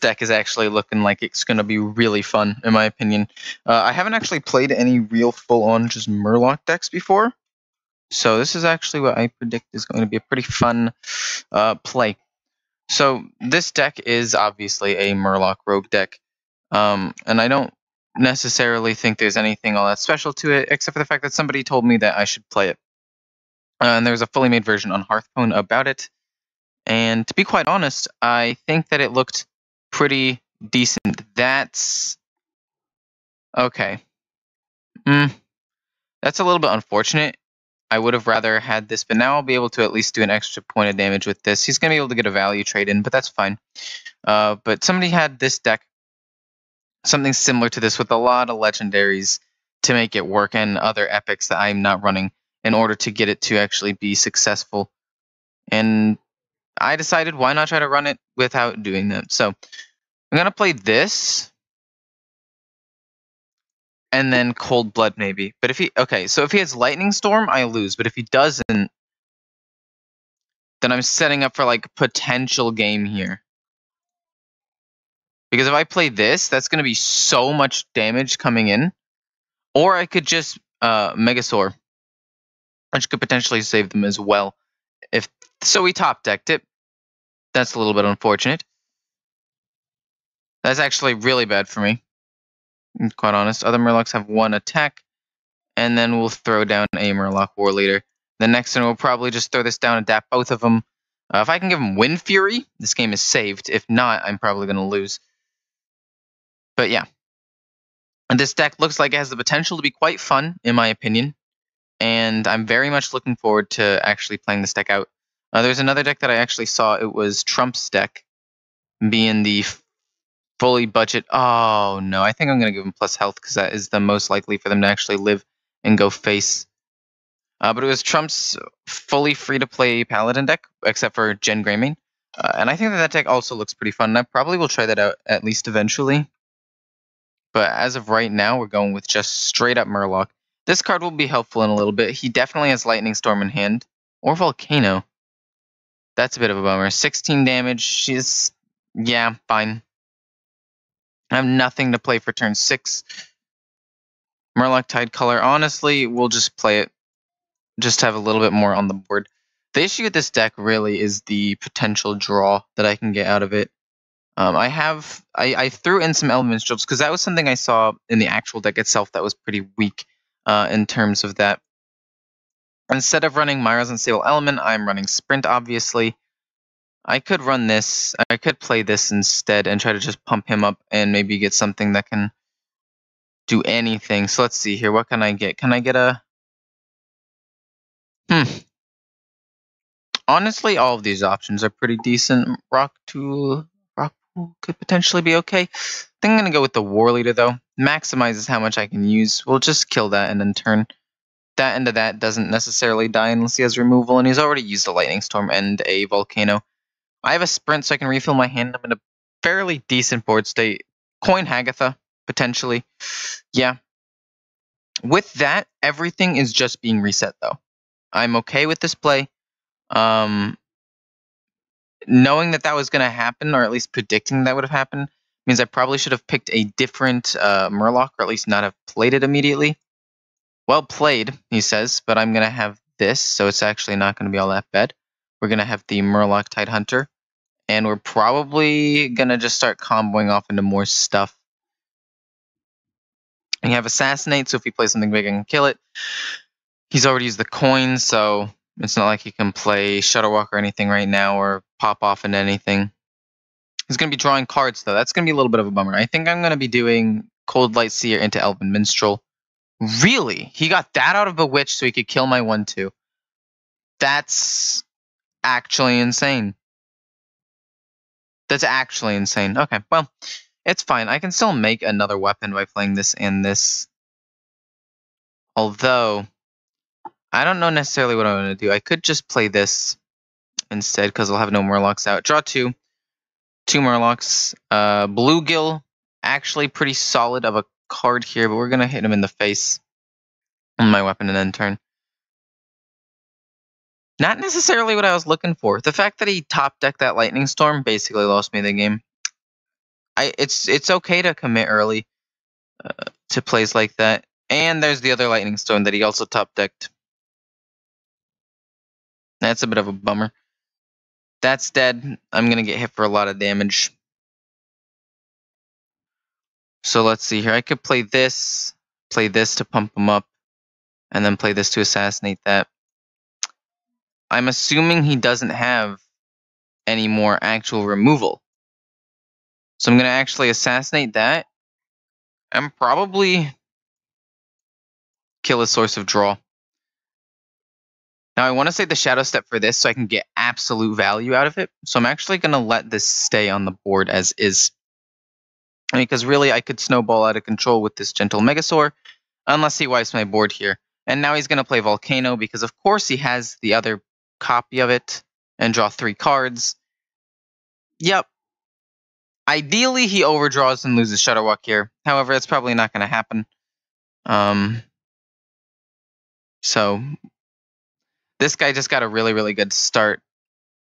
deck is actually looking like it's going to be really fun, in my opinion. I haven't actually played any real full-on just Murloc decks before, so this is actually what I predict is going to be a pretty fun play. So this deck is obviously a Murloc Rogue deck, and I don't necessarily think there's anything all that special to it, except for the fact that somebody told me that I should play it. And there's a fully made version on Hearthstone about it. And to be quite honest, I think that it looked pretty decent. That's okay. That's a little bit unfortunate. I would have rather had this, but now I'll be able to at least do an extra point of damage with this. He's going to be able to get a value trade in, but that's fine. But somebody had this deck, something similar to this, with a lot of legendaries to make it work, and other epics that I'm not running in order to get it to actually be successful. And I decided, why not try to run it without doing that? So I'm going to play this. And then Cold Blood, maybe. But if he... Okay, so if he has Lightning Storm, I lose. But if he doesn't, then I'm setting up for, like, potential game here. Because if I play this, that's going to be so much damage coming in. Or I could just Megasaur, which could potentially save them as well. So we top decked it. That's a little bit unfortunate. That's actually really bad for me, I'm quite honest. Other Murlocs have 1 attack, and then we'll throw down a Murloc War Leader. The next one, we'll probably just throw this down and dap both of them. If I can give him Wind Fury, this game is saved. If not, I'm probably going to lose. But yeah. And this deck looks like it has the potential to be quite fun, in my opinion. And I'm very much looking forward to actually playing this deck out. There's another deck that I actually saw. It was Trump's deck, being the fully budget. Oh, no. I think I'm going to give him plus health, because that is the most likely for them to actually live and go face. But it was Trump's fully free-to-play Paladin deck, except for Gen Greymane. And I think that deck also looks pretty fun. And I probably will try that out at least eventually. But as of right now, we're going with just straight-up Murloc. This card will be helpful in a little bit. He definitely has Lightning Storm in hand. Or Volcano. That's a bit of a bummer. 16 damage. Yeah, fine. I have nothing to play for turn 6. Murloc Tide Color. Honestly, we'll just play it. Just to have a little bit more on the board. The issue with this deck really is the potential draw that I can get out of it. I threw in some Element Strips because that was something I saw in the actual deck itself that was pretty weak in terms of that. Instead of running Myra's Unstable Element, I'm running Sprint, obviously. I could run this. I could play this instead and try to just pump him up and maybe get something that can do anything. So let's see here. What can I get? Can I get a... Honestly, all of these options are pretty decent. Rock Pool could potentially be okay. I think I'm going to go with the War Leader, though. Maximizes how much I can use. We'll just kill that and then turn. That end of that doesn't necessarily die unless he has removal, and he's already used a Lightning Storm and a Volcano. I have a Sprint, so I can refill my hand. I'm in a fairly decent board state. Coin Hagatha, potentially. Yeah. With that, everything is just being reset, though. I'm okay with this play. Knowing that was going to happen, or at least predicting that would have happened, means I probably should have picked a different Murloc, or at least not have played it immediately. Well played, he says, but I'm going to have this, so it's actually not going to be all that bad. We're going to have the Murloc Tidehunter, and we're probably going to just start comboing off into more stuff. And you have Assassinate, so if he plays something big, I can kill it. He's already used the coin, so it's not like he can play Shutterwalk or anything right now, or pop off into anything. He's going to be drawing cards, though. That's going to be a little bit of a bummer. I think I'm going to be doing Cold Light Seer into Elven Minstrel. Really? He got that out of Bewitch so he could kill my 1/2. That's actually insane. That's actually insane. Okay, well, it's fine. I can still make another weapon by playing this and this. Although, I don't know necessarily what I'm going to do. I could just play this instead because I'll have no Murlocs out. Draw 2. 2 Murlocs. Bluegill, actually pretty solid of a card here, but we're going to hit him in the face on my weapon and then turn. Not necessarily what I was looking for. The fact that he top decked that Lightning Storm basically lost me the game. It's okay to commit early to plays like that. And there's the other Lightning Stone that he also top decked. That's a bit of a bummer. That's dead. I'm gonna get hit for a lot of damage. So let's see here. I could play this to pump him up, and then play this to assassinate that. I'm assuming he doesn't have any more actual removal. So I'm going to actually assassinate that and probably kill a source of draw. Now I want to save the Shadow Step for this so I can get absolute value out of it. So I'm actually going to let this stay on the board as is. Because really I could snowball out of control with this Gentle Megasaur unless he wipes my board here. And now he's going to play Volcano because of course he has the other copy of it and draw 3 cards. Yep. Ideally, he overdraws and loses Shudderwock here. However, it's probably not going to happen. So this guy just got a really, really good start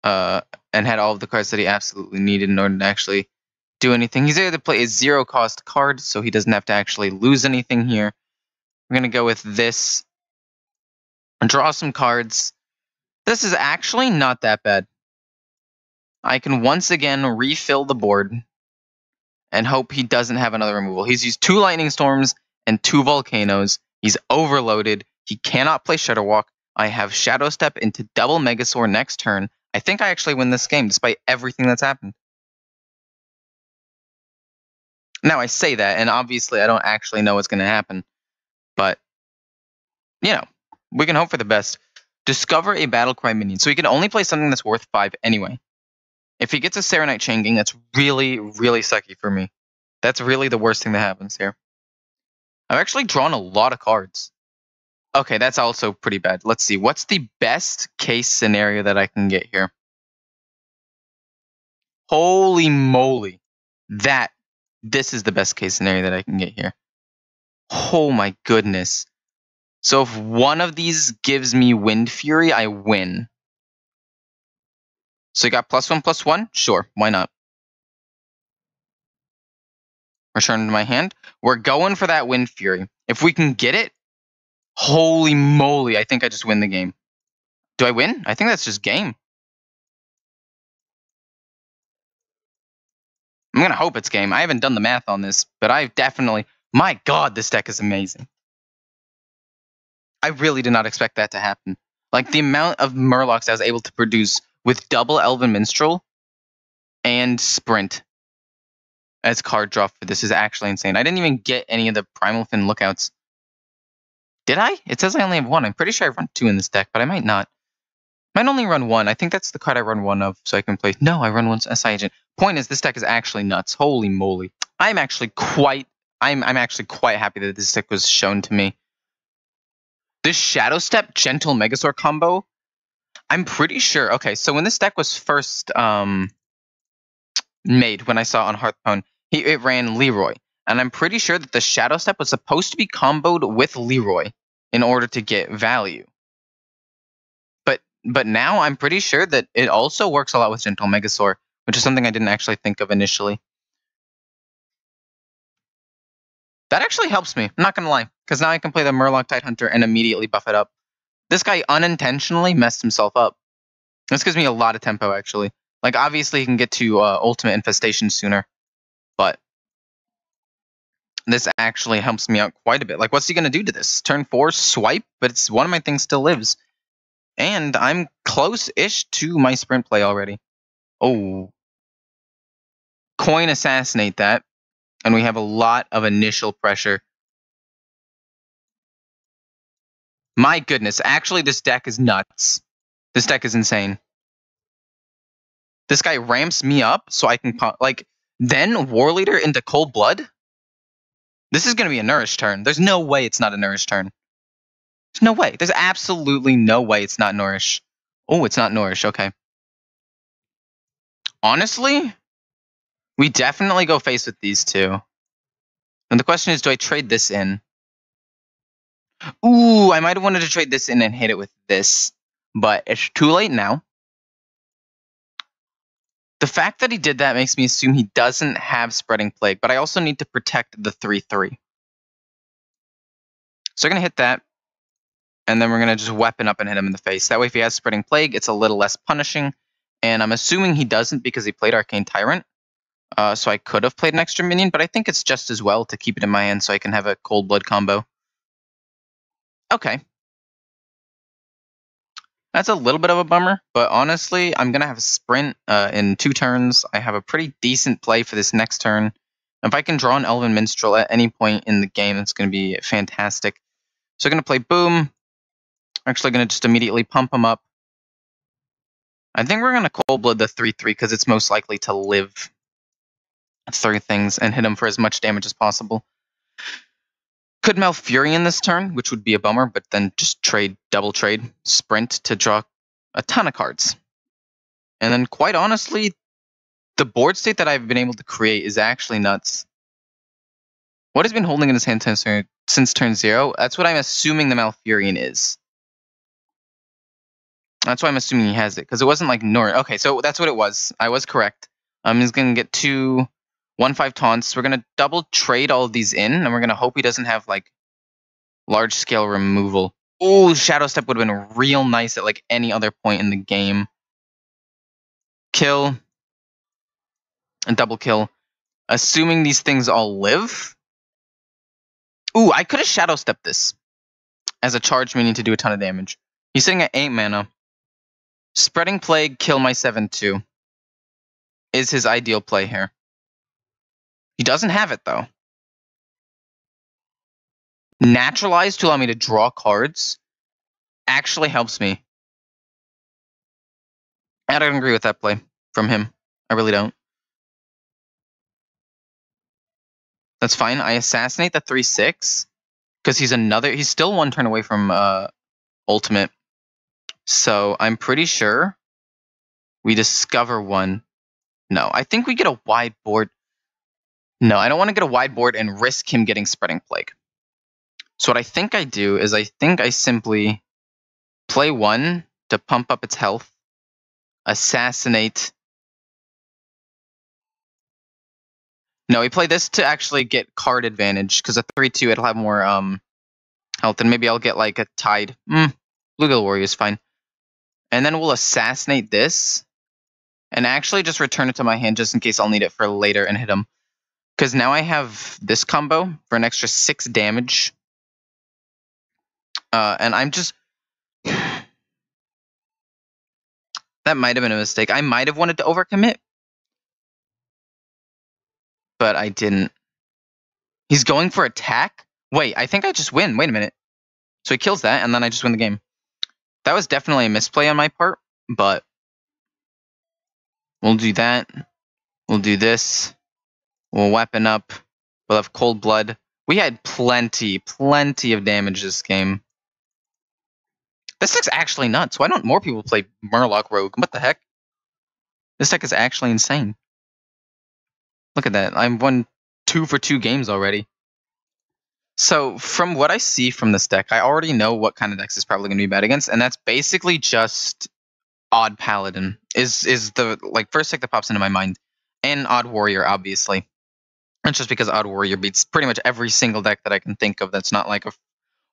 and had all of the cards that he absolutely needed in order to actually do anything. He's able to play a 0-cost card, so he doesn't have to actually lose anything here. We're going to go with this and draw some cards. This is actually not that bad. I can once again refill the board and hope he doesn't have another removal. He's used 2 Lightning Storms and 2 Volcanoes. He's overloaded. He cannot play Shudderwock. I have Shadow Step into double Megasaur next turn. I think I actually win this game despite everything that's happened. Now I say that, and obviously I don't actually know what's going to happen. But, you know, we can hope for the best. Discover a Battlecry minion. So he can only play something that's worth 5 anyway. If he gets a Serenite Chain Gang, that's really, really sucky for me. That's really the worst thing that happens here. I've actually drawn a lot of cards. Okay, that's also pretty bad. Let's see. What's the best case scenario that I can get here? Holy moly. This is the best case scenario that I can get here. Oh my goodness. So if one of these gives me Wind Fury, I win. So you got +1/+1? Sure, why not? Return to my hand. We're going for that Wind Fury. If we can get it, holy moly, I think I just win the game. Do I win? I think that's just game. I'm going to hope it's game. I haven't done the math on this, but I've definitely... My god, this deck is amazing. I really did not expect that to happen. Like, the amount of Murlocs I was able to produce with double Elven Minstrel and Sprint as card draw for this is actually insane. I didn't even get any of the Primal Fin lookouts. Did I? It says I only have 1. I'm pretty sure I run 2 in this deck, but I might not. Might only run 1. I think that's the card I run 1 of, so I can play... No, I run 1 SI Agent. Point is, this deck is actually nuts. Holy moly. I'm actually quite happy that this deck was shown to me. This Shadow Step Gentle Megasaur combo, I'm pretty sure... Okay, so when this deck was first made, when I saw on Hearthstone, it ran Leroy. And I'm pretty sure that the Shadow Step was supposed to be comboed with Leroy in order to get value. But now I'm pretty sure that it also works a lot with Gentle Megasaur, which is something I didn't actually think of initially. That actually helps me, I'm not going to lie, because now I can play the Murloc Tidehunter and immediately buff it up. This guy unintentionally messed himself up. This gives me a lot of tempo, actually. Like, obviously, he can get to Ultimate Infestation sooner, but this actually helps me out quite a bit. Like, what's he going to do to this? Turn 4, swipe, but it's one of my things still lives. And I'm close-ish to my sprint play already. Oh. Coin assassinate that. And we have a lot of initial pressure. My goodness. Actually, this deck is nuts. This deck is insane. This guy ramps me up so I can... Like, then War Leader into Cold Blood? This is going to be a Nourish turn. There's no way it's not a Nourish turn. There's no way. There's absolutely no way it's not Nourish. Oh, it's not Nourish. Okay. Honestly, we definitely go face with these two. And the question is, do I trade this in? Ooh, I might have wanted to trade this in and hit it with this. But it's too late now. The fact that he did that makes me assume he doesn't have Spreading Plague, but I also need to protect the 3/3. So we're going to hit that, and then we're going to just weapon up and hit him in the face. That way, if he has Spreading Plague, it's a little less punishing, and I'm assuming he doesn't because he played Arcane Tyrant. So I could have played an extra minion, but I think it's just as well to keep it in my hand so I can have a Cold Blood combo. Okay. That's a little bit of a bummer, but honestly, I'm going to have a sprint in 2 turns. I have a pretty decent play for this next turn. If I can draw an Elven Minstrel at any point in the game, it's going to be fantastic. So I'm going to play Boom. Actually going to just immediately pump him up. I think we're going to Cold Blood the 3/3 because it's most likely to live through things and hit him for as much damage as possible. Could Malfurion this turn, which would be a bummer, but then just double trade, sprint to draw a ton of cards. And then quite honestly, the board state that I've been able to create is actually nuts. What has been holding in his hand since turn 0? That's what I'm assuming the Malfurion is. That's why I'm assuming he has it, because it wasn't like Nor. Okay, so that's what it was. I was correct. He's going to get 2 1/5 taunts. We're going to double trade all of these in, and we're going to hope he doesn't have like large scale removal. Oh, Shadow Step would have been real nice at like any other point in the game. Kill. And double kill. Assuming these things all live. Ooh, I could have Shadow Stepped this as a charge minion to do a ton of damage. He's sitting at 8 mana. Spreading Plague, kill my 7/2 is his ideal play here. He doesn't have it though. Naturalize to allow me to draw cards actually helps me. I don't agree with that play from him. I really don't. That's fine. I assassinate the 3/6 because he's still 1 turn away from ultimate. So I'm pretty sure we discover 1. No, I think we get a wide board. No, I don't want to get a wide board and risk him getting Spreading Plague. So what I think I do is I simply play 1 to pump up its health, assassinate. No, we play this to actually get card advantage because a 3/2 it'll have more health, and maybe I'll get like a Tide. Bluegill Warrior is fine. And then we'll assassinate this and actually just return it to my hand just in case I'll need it for later and hit him. Because now I have this combo for an extra 6 damage. And I'm just... That might have been a mistake. I might have wanted to overcommit. But I didn't. He's going for attack? Wait, I think I just win. Wait a minute. So he kills that, and then I just win the game. That was definitely a misplay on my part, but we'll do that. We'll do this. We'll weapon up. We'll have Cold Blood. We had plenty of damage this game. This deck's actually nuts. Why don't more people play Murloc Rogue? What the heck? This deck is actually insane. Look at that. I'm won 2 for 2 games already. So from what I see from this deck, I already know what kind of decks is probably going to be bad against, and that's basically just Odd Paladin is the first deck that pops into my mind, and Odd Warrior, obviously. It's just because Odd Warrior beats pretty much every single deck that I can think of that's not like a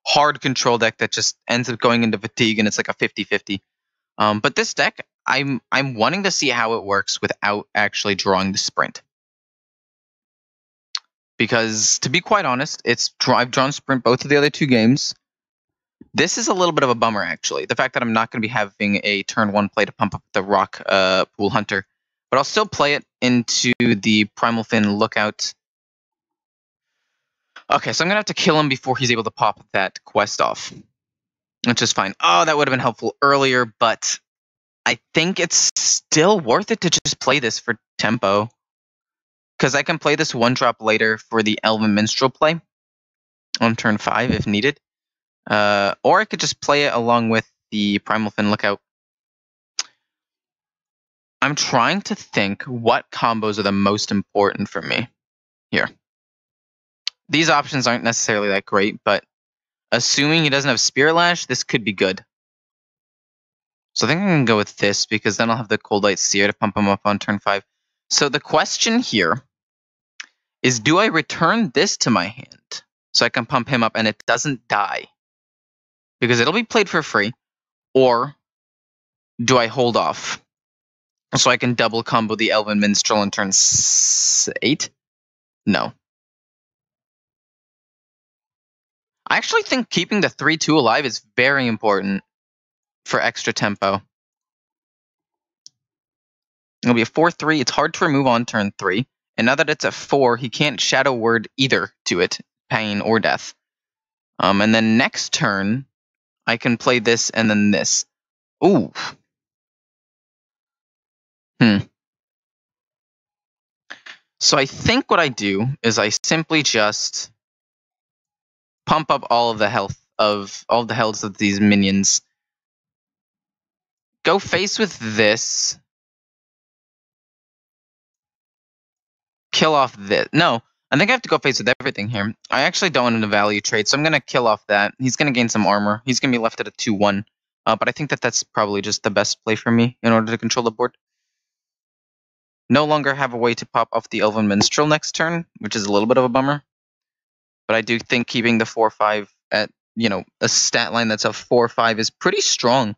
hard control deck that just ends up going into fatigue and it's like a 50-50. But this deck, I'm wanting to see how it works without actually drawing the sprint. Because to be quite honest, I've drawn sprint both of the other 2 games. This is a little bit of a bummer, actually. The fact that I'm not going to be having a turn 1 play to pump up the Rock Pool Hunter. But I'll still play it into the Primal Fin Lookout. Okay, so I'm going to have to kill him before he's able to pop that quest off. Which is fine. Oh, that would have been helpful earlier, but I think it's still worth it to just play this for tempo. Because I can play this 1-drop later for the Elven Minstrel play on turn 5 if needed. Or I could just play it along with the Primal Fin Lookout. I'm trying to think what combos are the most important for me here. These options aren't necessarily that great, but assuming he doesn't have Spirit Lash, this could be good. So I think I'm going to go with this, because then I'll have the Cold Light Seer to pump him up on turn 5. So the question here is, do I return this to my hand so I can pump him up and it doesn't die? Because it'll be played for free. Or do I hold off so I can double combo the Elven Minstrel on turn 8? No. I actually think keeping the 3/2 alive is very important for extra tempo. It'll be a 4/3. It's hard to remove on turn 3. And now that it's a 4, he can't Shadow Word either to it, pain or death. And then next turn, I can play this and then this. Ooh. So I think what I do is I simply just pump up all of the health of these minions. Go face with this. Kill off this. No, I think I have to go face with everything here. I actually don't want a value trade, so I'm going to kill off that. He's going to gain some armor. He's going to be left at a 2/1. But I think that that's probably just the best play for me in order to control the board. No longer have a way to pop off the Elven Minstrel next turn, which is a little bit of a bummer. But I do think keeping the 4/5 at, a stat line that's a 4/5 is pretty strong.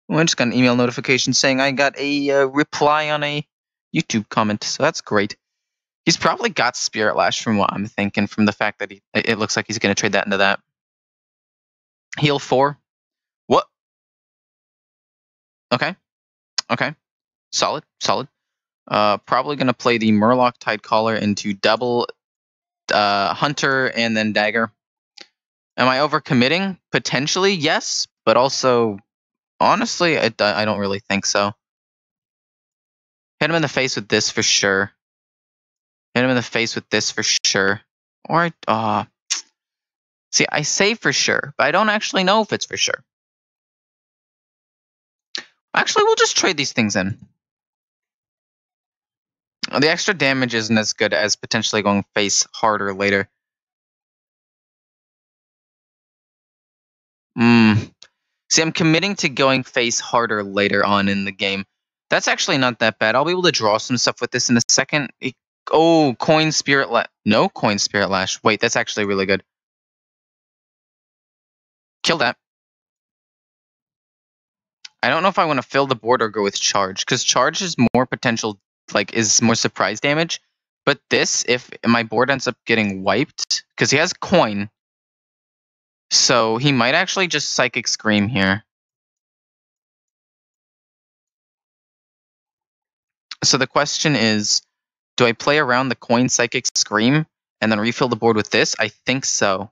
Oh, I just got an email notification saying I got a reply on a YouTube comment, so that's great. He's probably got Spirit Lash from what I'm thinking, from the fact that it looks like he's going to trade that into that. Heal 4. What? Okay. Solid. Probably going to play the Murloc Tidecaller into double Hunter and then Dagger. Am I overcommitting? Potentially, yes. But also, honestly, I don't really think so. Hit him in the face with this for sure. Hit him in the face with this for sure. Or, see, I say for sure, but I don't actually know if it's for sure. Actually, we'll just trade these things in. The extra damage isn't as good as potentially going face harder later. See, I'm committing to going face harder later on in the game. That's actually not that bad. I'll be able to draw some stuff with this in a second. Oh, Coin Spirit Lash. No Coin Spirit Lash. Wait, that's actually really good. Kill that. I don't know if I want to fill the board or go with Charge, because Charge is more potential, is more surprise damage. But this, if my board ends up getting wiped, because he has Coin, so he might actually just Psychic Scream here. So the question is, do I play around the Coin Psychic Scream and then refill the board with this? I think so.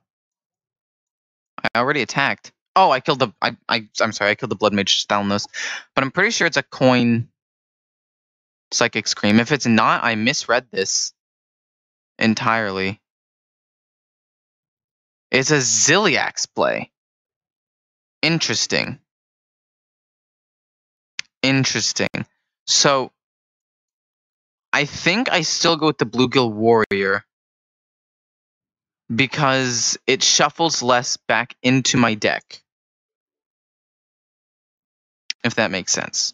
I already attacked. Oh, I killed the... I'm sorry, I killed the Blood Mage Stalnos. But I'm pretty sure it's a Coin Psychic Scream. If it's not, I misread this entirely. It's a Ziliax play. Interesting. So, I think I still go with the Bluegill Warrior, because it shuffles less back into my deck. If that makes sense.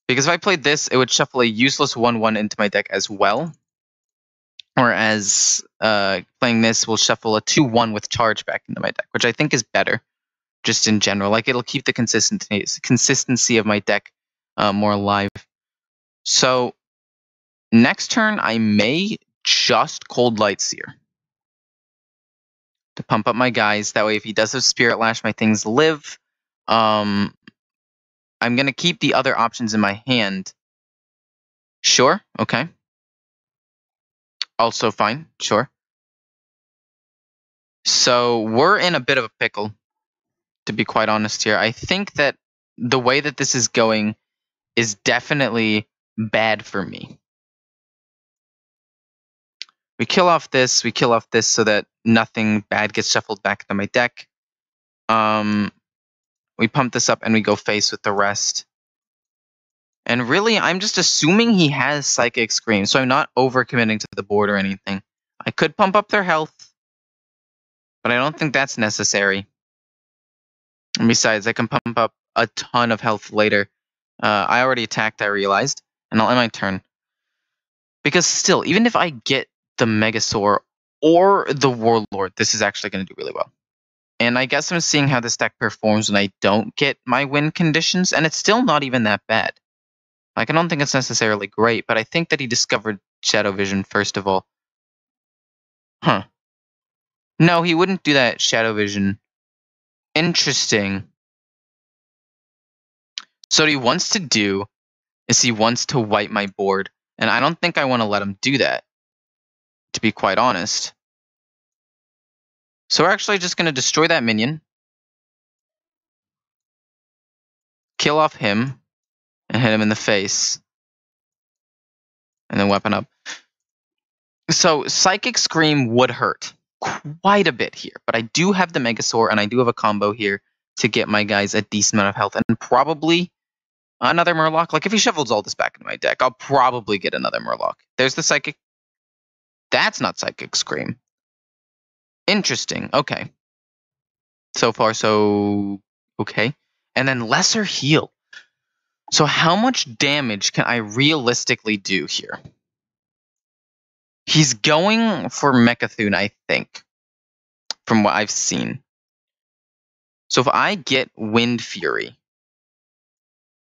Because if I played this, it would shuffle a useless 1/1 into my deck as well. Whereas playing this will shuffle a 2/1 with Charge back into my deck, which I think is better, just in general. It'll keep the consistency of my deck more alive. So next turn, I may just Cold Light Seer to pump up my guys. That way, if he does have Spirit Lash, my things live. I'm going to keep the other options in my hand. Sure. Okay. Also fine. Sure. So we're in a bit of a pickle, to be quite honest here. I think that the way that this is going is definitely bad for me. We kill off this so that nothing bad gets shuffled back into my deck. We pump this up and we go face with the rest. And really, I'm just assuming he has Psychic Scream, so I'm not overcommitting to the board or anything. I could pump up their health, but I don't think that's necessary. And besides, I can pump up a ton of health later. I already attacked, I realized, and I'll end my turn. Because still, even if I get the Megasaur or the Warlord, this is actually going to do really well. And I guess I'm seeing how this deck performs when I don't get my win conditions, and it's still not even that bad. Like, I don't think it's necessarily great, but I think that he discovered Shadow Vision first of all. Huh. No, he wouldn't do that Shadow Vision. Interesting. So what he wants to do is he wants to wipe my board, and I don't think I want to let him do that, to be quite honest. So we're actually just going to destroy that minion, kill off him, and hit him in the face, and then weapon up. So Psychic Scream would hurt quite a bit here, but I do have the Megasaur, and I do have a combo here to get my guys a decent amount of health, and probably another Murloc. Like, if he shovels all this back into my deck, I'll probably get another Murloc. There's the Psychic. That's not Psychic Scream. Interesting. Okay. So far, so okay. And then Lesser Heal. So how much damage can I realistically do here? He's going for Mecha'thun, I think, from what I've seen. So if I get Wind Fury,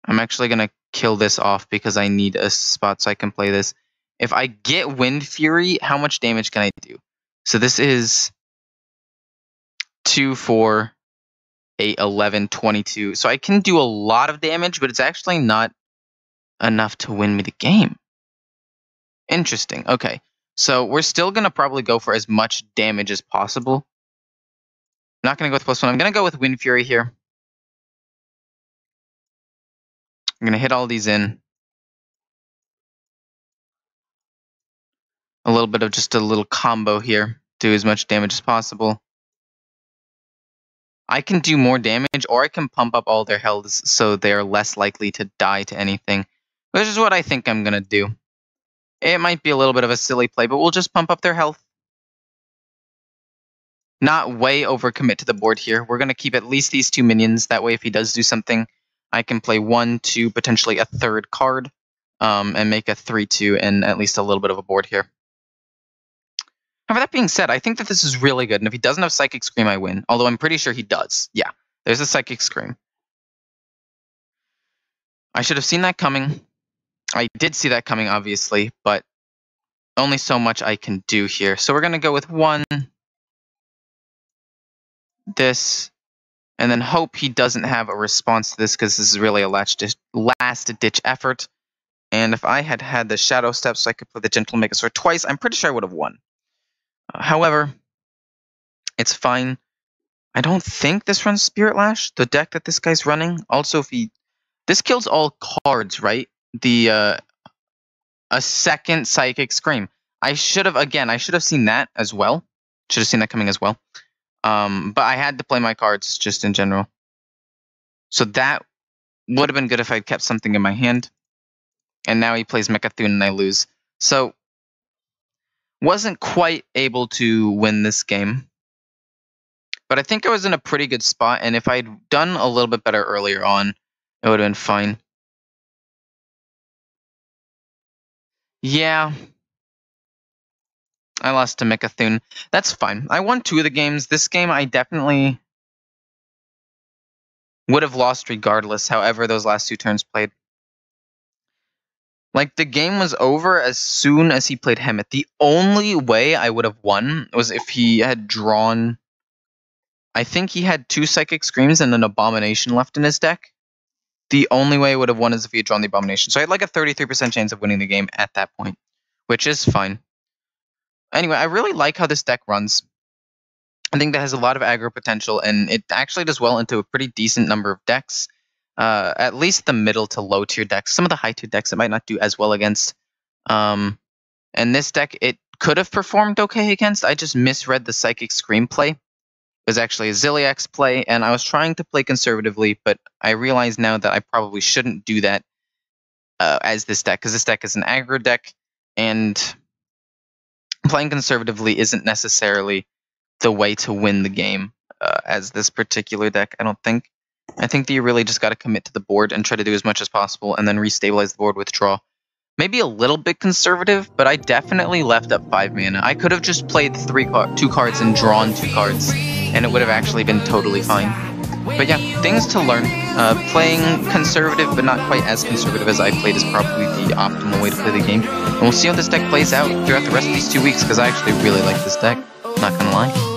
I'm actually going to kill this off because I need a spot so I can play this. If I get Wind Fury, how much damage can I do? So this is 2, 4, 8, 11, 22. So I can do a lot of damage, but it's actually not enough to win me the game. Interesting. Okay. So we're still going to probably go for as much damage as possible. I'm not going to go with +1. I'm going to go with Wind Fury here. I'm going to hit all these in. A little bit of just a little combo here. Do as much damage as possible. I can do more damage, or I can pump up all their healths so they're less likely to die to anything. Which is what I think I'm going to do. It might be a little bit of a silly play, but we'll just pump up their health. Not way overcommit to the board here. We're going to keep at least these 2 minions. That way, if he does do something, I can play 1, 2, potentially a 3rd card, and make a 3/2 and at least a little bit of a board here. However, that being said, I think that this is really good. And if he doesn't have Psychic Scream, I win. Although I'm pretty sure he does. Yeah, there's a Psychic Scream. I should have seen that coming. I did see that coming, obviously, but only so much I can do here. So we're going to go with 1, this, and then hope he doesn't have a response to this, because this is really a last-ditch effort. And if I had had the Shadow Step so I could play the Gentle Megasaur twice, I'm pretty sure I would have won. However, it's fine. I don't think this runs Spirit Lash, the deck that this guy's running. Also, if he... This kills all cards, right? A second Psychic Scream. I should have seen that as well. Should have seen that coming as well. But I had to play my cards just in general. So that would have been good if I'd kept something in my hand. And now he plays Mecha'thun and I lose. So, wasn't quite able to win this game. But I think I was in a pretty good spot. And if I'd done a little bit better earlier on, it would have been fine. Yeah. I lost to Mecha'thun. That's fine. I won 2 of the games. This game I definitely would have lost regardless, however those last 2 turns played. Like, the game was over as soon as he played Hemet. The only way I would have won was if he had drawn... I think he had 2 Psychic Screams and an Abomination left in his deck. The only way I would have won is if he had drawn the Abomination. So I had like a 33% chance of winning the game at that point, which is fine. Anyway, I really like how this deck runs. I think that has a lot of aggro potential, and it actually does well into a pretty decent number of decks. At least the middle to low tier decks. Some of the high tier decks it might not do as well against. And this deck, it could have performed okay against. I just misread the Psychic Scream play. It was actually a Ziliax play, and I was trying to play conservatively, but I realize now that I probably shouldn't do that as this deck, because this deck is an aggro deck, and playing conservatively isn't necessarily the way to win the game. as this particular deck, I don't think. I think that you really just got to commit to the board and try to do as much as possible and then restabilize the board with draw. Maybe a little bit conservative, but I definitely left up 5 mana. I could have just played 2 cards and drawn 2 cards, and it would have actually been totally fine. But yeah, things to learn. Playing conservative, but not quite as conservative as I played is probably the optimal way to play the game. And we'll see how this deck plays out throughout the rest of these 2 weeks, because I actually really like this deck. Not gonna lie.